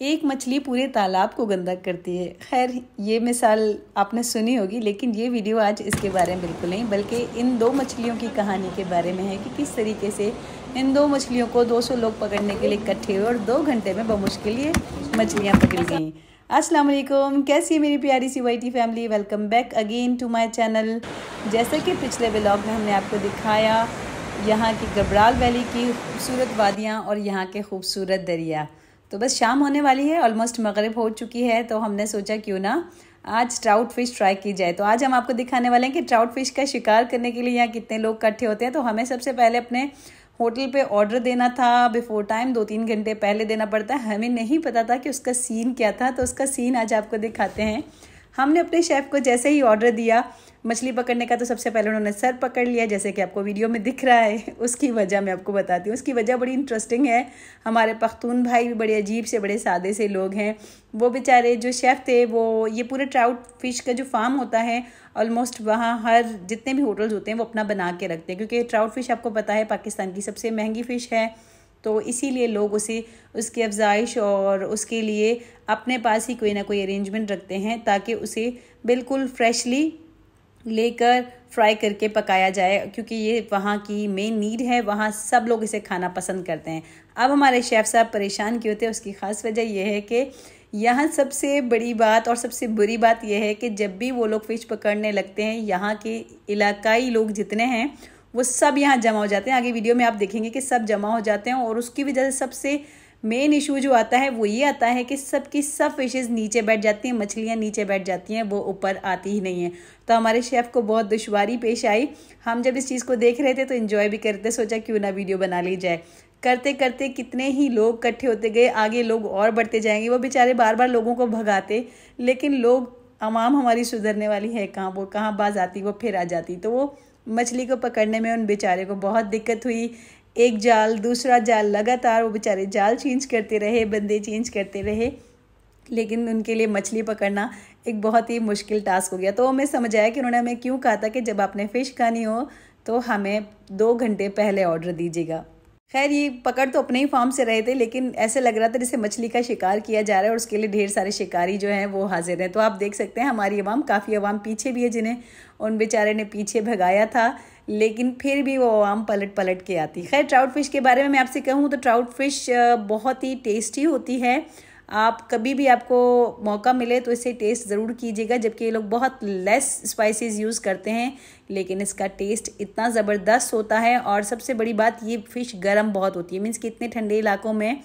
एक मछली पूरे तालाब को गंदा करती है। खैर, ये मिसाल आपने सुनी होगी, लेकिन ये वीडियो आज इसके बारे में बिल्कुल नहीं, बल्कि इन दो मछलियों की कहानी के बारे में है कि किस तरीके से इन दो मछलियों को 200 लोग पकड़ने के लिए इकट्ठे हुए और 2 घंटे में बमुश्किल ये मछलियाँ पकड़ गईं। अस्सलाम वालेकुम, कैसी है मेरी प्यारी सी YT family. Welcome back again to my channel. जैसा कि पिछले व्लॉग में हमने आपको दिखाया यहाँ की गबराल वैली की खूबसूरत वादियाँ और यहाँ के खूबसूरत दरिया। तो बस शाम होने वाली है, ऑलमोस्ट मगरिब हो चुकी है, तो हमने सोचा क्यों ना आज ट्राउट फिश ट्राई की जाए। तो आज हम आपको दिखाने वाले हैं कि ट्राउट फिश का शिकार करने के लिए यहाँ कितने लोग इकट्ठे होते हैं। तो हमें सबसे पहले अपने होटल पे ऑर्डर देना था बिफोर टाइम, 2-3 घंटे पहले देना पड़ता है। हमें नहीं पता था कि उसका सीन क्या था, तो उसका सीन आज आपको दिखाते हैं। हमने अपने शेफ़ को जैसे ही ऑर्डर दिया मछली पकड़ने का, तो सबसे पहले उन्होंने सर पकड़ लिया, जैसे कि आपको वीडियो में दिख रहा है। उसकी वजह मैं आपको बताती हूँ। उसकी वजह बड़ी इंटरेस्टिंग है। हमारे पख्तून भाई भी बड़े अजीब से, बड़े सादे से लोग हैं। वो बेचारे जो शेफ़ थे, वो ये पूरे ट्राउट फिश का जो फार्म होता है, ऑलमोस्ट वहाँ हर जितने भी होटल्स होते हैं वो अपना बना के रखते हैं, क्योंकि ट्राउट फिश आपको पता है पाकिस्तान की सबसे महंगी फ़िश है। तो इसीलिए लोग उसे उसकी अफजाइश और उसके लिए अपने पास ही कोई ना कोई अरेंजमेंट रखते हैं, ताकि उसे बिल्कुल फ्रेशली लेकर फ्राई करके पकाया जाए, क्योंकि ये वहाँ की मेन नीड है। वहाँ सब लोग इसे खाना पसंद करते हैं। अब हमारे शेफ़ साहब परेशान क्यों होते हैं, उसकी ख़ास वजह यह है कि यहाँ सबसे बड़ी बात और सबसे बुरी बात यह है कि जब भी वो लोग फ़िश पकड़ने लगते हैं, यहाँ के इलाकाई लोग जितने हैं वो सब यहाँ जमा हो जाते हैं। आगे वीडियो में आप देखेंगे कि सब जमा हो जाते हैं, और उसकी वजह से सबसे मेन इशू जो आता है वो ये आता है कि सब की सब फिशेज़ नीचे बैठ जाती हैं, मछलियाँ नीचे बैठ जाती हैं, वो ऊपर आती ही नहीं हैं। तो हमारे शेफ़ को बहुत दुश्वारी पेश आई। हम जब इस चीज़ को देख रहे थे तो एंजॉय भी करते, सोचा क्यों ना वीडियो बना ली जाए। करते करते कितने ही लोग इकट्ठे होते गए, आगे लोग और बढ़ते जाएंगे। वो बेचारे बार बार लोगों को भगाते, लेकिन लोग आवाम हमारी सुधरने वाली है कहाँ, वो कहाँ बाज आती, वो फिर आ जाती। तो वो मछली को पकड़ने में उन बेचारे को बहुत दिक्कत हुई। एक जाल दूसरा जाल, लगातार वो बेचारे जाल चेंज करते रहे, बंदे चेंज करते रहे, लेकिन उनके लिए मछली पकड़ना एक बहुत ही मुश्किल टास्क हो गया। तो हमें समझ आया कि उन्होंने हमें क्यों कहा था कि जब आपने फ़िश खानी हो तो हमें 2 घंटे पहले ऑर्डर दीजिएगा। खैर, ये पकड़ तो अपने ही फार्म से रहे थे, लेकिन ऐसे लग रहा था जैसे मछली का शिकार किया जा रहा है, और उसके लिए ढेर सारे शिकारी जो हैं वो हाजिर हैं। तो आप देख सकते हैं हमारी अवाम, काफ़ी अवाम पीछे भी है, जिन्हें उन बेचारे ने पीछे भगाया था, लेकिन फिर भी वो अवाम पलट पलट के आती। खैर, ट्राउट फिश के बारे में मैं आपसे कहूँ तो ट्राउट फिश बहुत ही टेस्टी होती है। आप कभी भी आपको मौका मिले तो इसे टेस्ट ज़रूर कीजिएगा। जबकि ये लोग बहुत लेस स्पाइसेस यूज़ करते हैं, लेकिन इसका टेस्ट इतना ज़बरदस्त होता है। और सबसे बड़ी बात, ये फ़िश गर्म बहुत होती है। मीन्स कि इतने ठंडे इलाकों में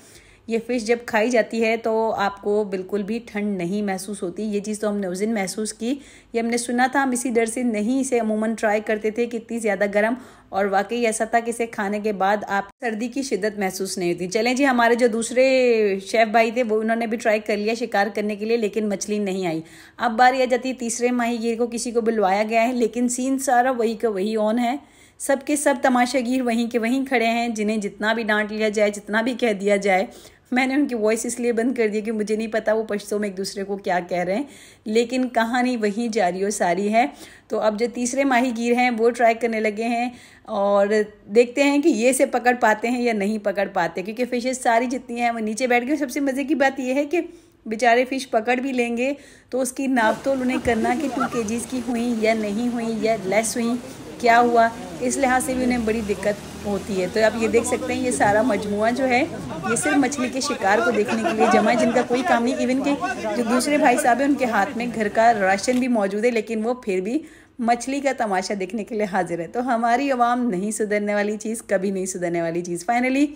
ये फ़िश जब खाई जाती है तो आपको बिल्कुल भी ठंड नहीं महसूस होती। ये चीज़ तो हमने उस दिन महसूस की। ये हमने सुना था, हम इसी डर से नहीं इसे अमूमन ट्राई करते थे कि इतनी ज़्यादा गर्म, और वाकई ऐसा था कि इसे खाने के बाद आप सर्दी की शिद्दत महसूस नहीं होती। चलें जी, हमारे जो दूसरे शेफ़ भाई थे वो उन्होंने भी ट्राई कर लिया शिकार करने के लिए, लेकिन मछली नहीं आई। अब बारी आ जाती है तीसरे माहीगीर को। किसी को बुलवाया गया है, लेकिन सीन सारा वही का वही ऑन है। सब के सब तमाशागीर वहीं के वहीं खड़े हैं, जिन्हें जितना भी डांट लिया जाए, जितना भी कह दिया जाए। मैंने उनकी वॉइस इसलिए बंद कर दी कि मुझे नहीं पता वो पश्तो में एक दूसरे को क्या कह रहे हैं, लेकिन कहानी वहीं जारी और सारी है। तो अब जो तीसरे माहीगीर हैं वो ट्राई करने लगे हैं, और देखते हैं कि ये से पकड़ पाते हैं या नहीं पकड़ पाते, क्योंकि फ़िशेस सारी जितनी हैं वो नीचे बैठ गई। सबसे मज़े की बात यह है कि बेचारे फ़िश पकड़ भी लेंगे तो उसकी नाप तोल उन्हें करना कि 2 kgs की हुई या नहीं हुई या लेस हुई, क्या हुआ, इस लिहाज से भी उन्हें बड़ी दिक्कत होती है। तो आप ये देख सकते हैं, ये सारा मजमुआ जो है ये सिर्फ मछली के शिकार को देखने के लिए जमा है, जिनका कोई काम नहीं। इवन के जो दूसरे भाई साहब हैं उनके हाथ में घर का राशन भी मौजूद है, लेकिन वो फिर भी मछली का तमाशा देखने के लिए हाजिर है। तो हमारी आवाम नहीं सुधरने वाली चीज़, कभी नहीं सुधरने वाली चीज़। फाइनली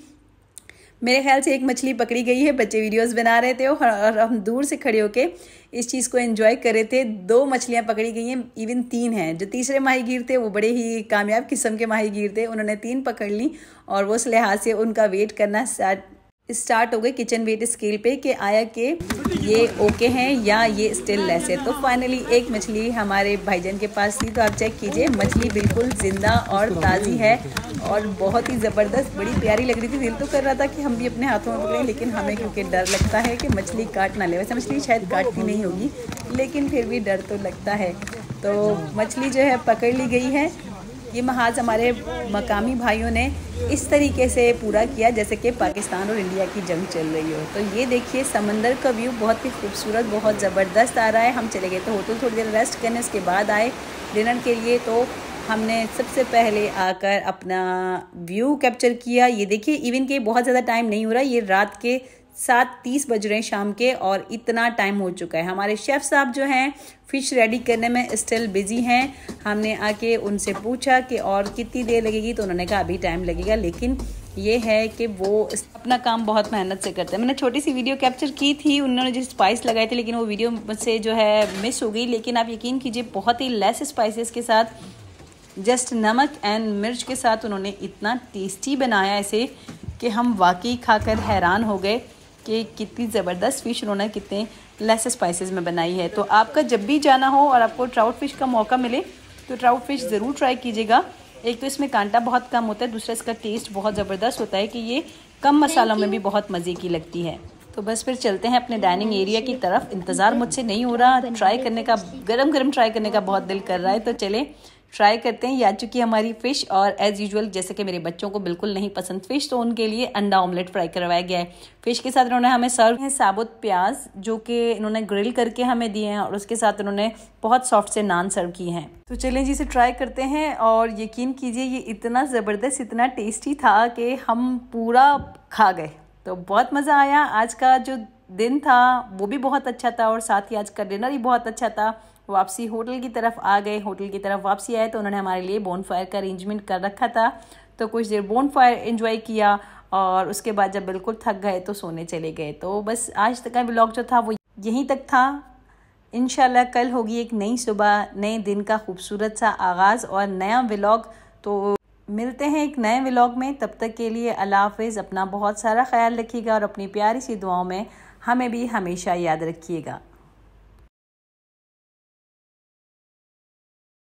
मेरे ख्याल से एक मछली पकड़ी गई है। बच्चे वीडियोस बना रहे थे और हम दूर से खड़े होके इस चीज़ को एंजॉय कर रहे थे। 2 मछलियां पकड़ी गई हैं, इवन 3 हैं। जो तीसरे माहीगीर थे वो बड़े ही कामयाब किस्म के माहीगीर थे, उन्होंने 3 पकड़ ली, और वो उस लिहाज से उनका वेट करना स्टार्ट हो गए किचन वेट स्केल पे कि आया कि ये ओके हैं या ये स्टिल लेस है। तो फाइनली एक मछली हमारे भाईजान के पास थी। तो आप चेक कीजिए, मछली बिल्कुल ज़िंदा और ताज़ी है और बहुत ही ज़बरदस्त, बड़ी प्यारी लग रही थी। दिल तो कर रहा था कि हम भी अपने हाथों में पकड़ें, लेकिन हमें क्योंकि डर लगता है कि मछली काट ना ले। वैसे मछली शायद काटती नहीं होगी, लेकिन फिर भी डर तो लगता है। तो मछली जो है पकड़ ली गई है। ये महाज हमारे मकामी भाइयों ने इस तरीके से पूरा किया जैसे कि पाकिस्तान और इंडिया की जंग चल रही हो। तो ये देखिए समंदर का व्यू बहुत ही खूबसूरत, बहुत ज़बरदस्त आ रहा है। हम चले गए थे होटल थोड़ी देर रेस्ट करने, उसके बाद आए डिनर के लिए। तो हमने सबसे पहले आकर अपना व्यू कैप्चर किया। ये देखिए इवन के बहुत ज़्यादा टाइम नहीं हो रहा, ये रात के 7:30 बज रहे हैं शाम के, और इतना टाइम हो चुका है। हमारे शेफ़ साहब जो हैं फ़िश रेडी करने में स्टिल बिज़ी हैं। हमने आके उनसे पूछा कि और कितनी देर लगेगी, तो उन्होंने कहा अभी टाइम लगेगा, लेकिन ये है कि वो अपना काम बहुत मेहनत से करते हैं। मैंने छोटी सी वीडियो कैप्चर की थी, उन्होंने जो स्पाइस लगाए थे, लेकिन वो वीडियो मुझसे जो है मिस हो गई। लेकिन आप यकीन कीजिए बहुत ही लेस स्पाइसेस के साथ, जस्ट नमक एंड मिर्च के साथ उन्होंने इतना टेस्टी बनाया इसे कि हम वाकई खाकर हैरान हो गए कि कितनी ज़बरदस्त फ़िश उन्होंने कितने लेस स्पाइसेस में बनाई है। तो आपका जब भी जाना हो और आपको ट्राउट फ़िश का मौका मिले तो ट्राउट फ़िश ज़रूर ट्राई कीजिएगा। एक तो इसमें कांटा बहुत कम होता है, दूसरा इसका टेस्ट बहुत ज़बरदस्त होता है कि ये कम मसालों में भी बहुत मज़े की लगती है। तो बस फिर चलते हैं अपने डाइनिंग एरिया की तरफ। इंतज़ार मुझसे नहीं हो रहा, ट्राई करने का, गरम गरम ट्राई करने का बहुत दिल कर रहा है। तो चले ट्राई करते हैं। ये आ चुकी है हमारी फ़िश, और एज़ यूजुअल जैसे कि मेरे बच्चों को बिल्कुल नहीं पसंद फ़िश, तो उनके लिए अंडा ऑमलेट फ्राई करवाया गया है। फ़िश के साथ इन्होंने हमें सर्व है साबुत प्याज, जो कि इन्होंने ग्रिल करके हमें दिए हैं, और उसके साथ इन्होंने बहुत सॉफ्ट से नान सर्व किए हैं। तो चलें जी इसे ट्राई करते हैं। और यकीन कीजिए ये इतना ज़बरदस्त, इतना टेस्टी था कि हम पूरा खा गए। तो बहुत मज़ा आया। आज का जो दिन था वो भी बहुत अच्छा था, और साथ ही आज का डिनर भी बहुत अच्छा था। वापसी होटल की तरफ आ गए, होटल की तरफ वापसी आए तो उन्होंने हमारे लिए बोनफायर का अरेंजमेंट कर रखा था। तो कुछ देर बोनफायर एंजॉय किया, और उसके बाद जब बिल्कुल थक गए तो सोने चले गए। तो बस आज तक का व्लॉग जो था वो यहीं तक था। इंशाल्लाह कल होगी एक नई सुबह, नए दिन का खूबसूरत सा आगाज़ और नया व्लॉग। तो मिलते हैं एक नए व्लॉग में। तब तक के लिए अल्लाह हाफ़िज़। अपना बहुत सारा ख्याल रखिएगा, और अपनी प्यारी सी दुआओं में हमें भी हमेशा याद रखिएगा।